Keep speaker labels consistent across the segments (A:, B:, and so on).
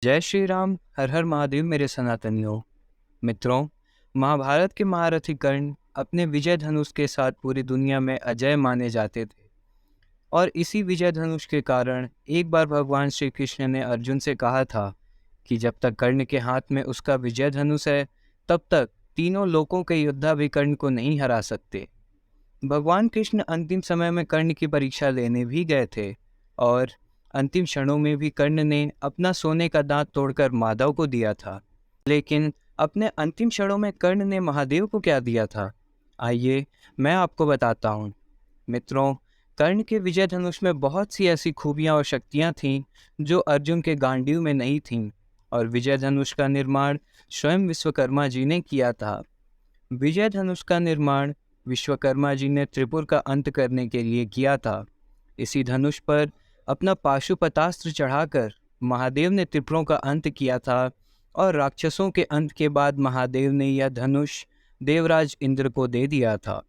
A: जय श्री राम, हर हर महादेव मेरे सनातनियों। मित्रों, महाभारत के महारथी कर्ण अपने विजय धनुष के साथ पूरी दुनिया में अजय माने जाते थे। और इसी विजय धनुष के कारण एक बार भगवान श्री कृष्ण ने अर्जुन से कहा था कि जब तक कर्ण के हाथ में उसका विजय धनुष है, तब तक तीनों लोकों के योद्धा भी कर्ण को नहीं हरा सकते। भगवान कृष्ण अंतिम समय में कर्ण की परीक्षा लेने भी गए थे और अंतिम क्षणों में भी कर्ण ने अपना सोने का दांत तोड़कर माधव को दिया था। लेकिन अपने अंतिम क्षणों में कर्ण ने महादेव को क्या दिया था, आइए मैं आपको बताता हूँ। मित्रों, कर्ण के विजय धनुष में बहुत सी ऐसी खूबियाँ और शक्तियाँ थीं जो अर्जुन के गांडीव में नहीं थीं, और विजय धनुष का निर्माण स्वयं विश्वकर्मा जी ने किया था। विजय धनुष का निर्माण विश्वकर्मा जी ने त्रिपुर का अंत करने के लिए किया था। इसी धनुष पर अपना पाशुपतास्त्र चढ़ाकर महादेव ने त्रिपुरों का अंत किया था, और राक्षसों के अंत के बाद महादेव ने यह धनुष देवराज इंद्र को दे दिया था।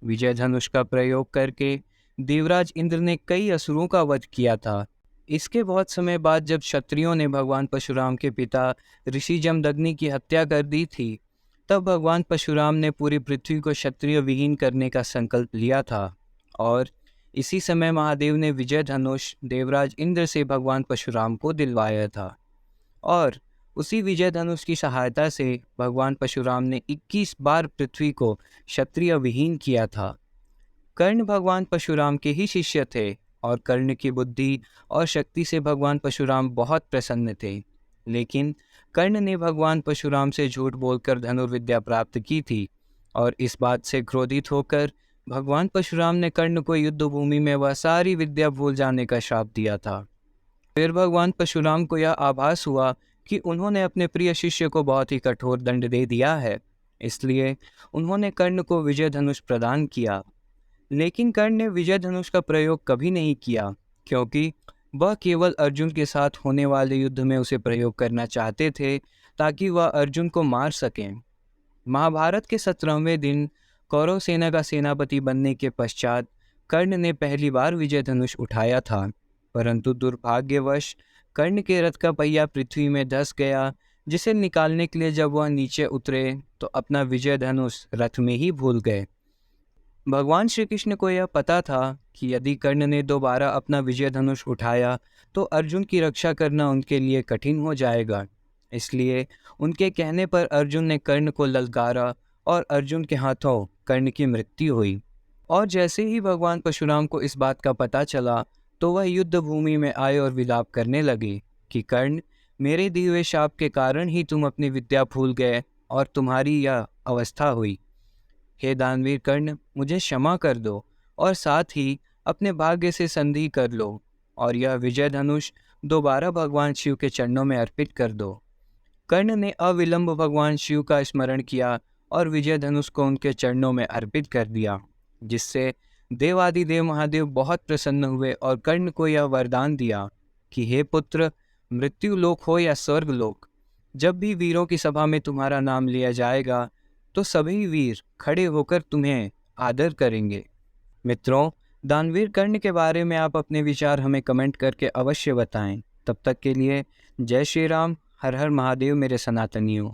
A: विजय धनुष का प्रयोग करके देवराज इंद्र ने कई असुरों का वध किया था। इसके बहुत समय बाद जब क्षत्रियों ने भगवान परशुराम के पिता ऋषि जमदग्नि की हत्या कर दी थी, तब भगवान परशुराम ने पूरी पृथ्वी को क्षत्रिय विहीन करने का संकल्प लिया था। और इसी समय महादेव ने विजय धनुष देवराज इंद्र से भगवान परशुराम को दिलवाया था, और उसी विजय धनुष की सहायता से भगवान परशुराम ने 21 बार पृथ्वी को क्षत्रिय विहीन किया था। कर्ण भगवान परशुराम के ही शिष्य थे, और कर्ण की बुद्धि और शक्ति से भगवान परशुराम बहुत प्रसन्न थे। लेकिन कर्ण ने भगवान परशुराम से झूठ बोलकर धनुर्विद्या प्राप्त की थी, और इस बात से क्रोधित होकर भगवान परशुराम ने कर्ण को युद्ध भूमि में वह सारी विद्या भूल जाने का श्राप दिया था। फिर भगवान परशुराम को यह आभास हुआ कि उन्होंने अपने प्रिय शिष्य को बहुत ही कठोर दंड दे दिया है, इसलिए उन्होंने कर्ण को विजय धनुष प्रदान किया। लेकिन कर्ण ने विजय धनुष का प्रयोग कभी नहीं किया, क्योंकि वह केवल अर्जुन के साथ होने वाले युद्ध में उसे प्रयोग करना चाहते थे, ताकि वह अर्जुन को मार सकें। महाभारत के 17वें दिन कौरव सेना का सेनापति बनने के पश्चात कर्ण ने पहली बार विजय धनुष उठाया था, परंतु दुर्भाग्यवश कर्ण के रथ का पहिया पृथ्वी में धंस गया, जिसे निकालने के लिए जब वह नीचे उतरे तो अपना विजय धनुष रथ में ही भूल गए। भगवान श्री कृष्ण को यह पता था कि यदि कर्ण ने दोबारा अपना विजय धनुष उठाया तो अर्जुन की रक्षा करना उनके लिए कठिन हो जाएगा। इसलिए उनके कहने पर अर्जुन ने कर्ण को ललकारा, और अर्जुन के हाथों कर्ण की मृत्यु हुई। और जैसे ही भगवान परशुराम को इस बात का पता चला, तो वह युद्ध भूमि में आए और विलाप करने लगे कि कर्ण, मेरे दिए हुए शाप के कारण ही तुम अपनी विद्या भूल गए और तुम्हारी यह अवस्था हुई। हे दानवीर कर्ण, मुझे क्षमा कर दो, और साथ ही अपने भाग्य से संधि कर लो, और यह विजय धनुष दोबारा भगवान शिव के चरणों में अर्पित कर दो। कर्ण ने अविलंब भगवान शिव का स्मरण किया और विजय धनुष को उनके चरणों में अर्पित कर दिया, जिससे देवादिदेव महादेव बहुत प्रसन्न हुए और कर्ण को यह वरदान दिया कि हे पुत्र, मृत्यु लोक हो या स्वर्ग लोक, जब भी वीरों की सभा में तुम्हारा नाम लिया जाएगा तो सभी वीर खड़े होकर तुम्हें आदर करेंगे। मित्रों, दानवीर कर्ण के बारे में आप अपने विचार हमें कमेंट करके अवश्य बताएं। तब तक के लिए जय श्री राम, हर हर महादेव मेरे सनातनियों।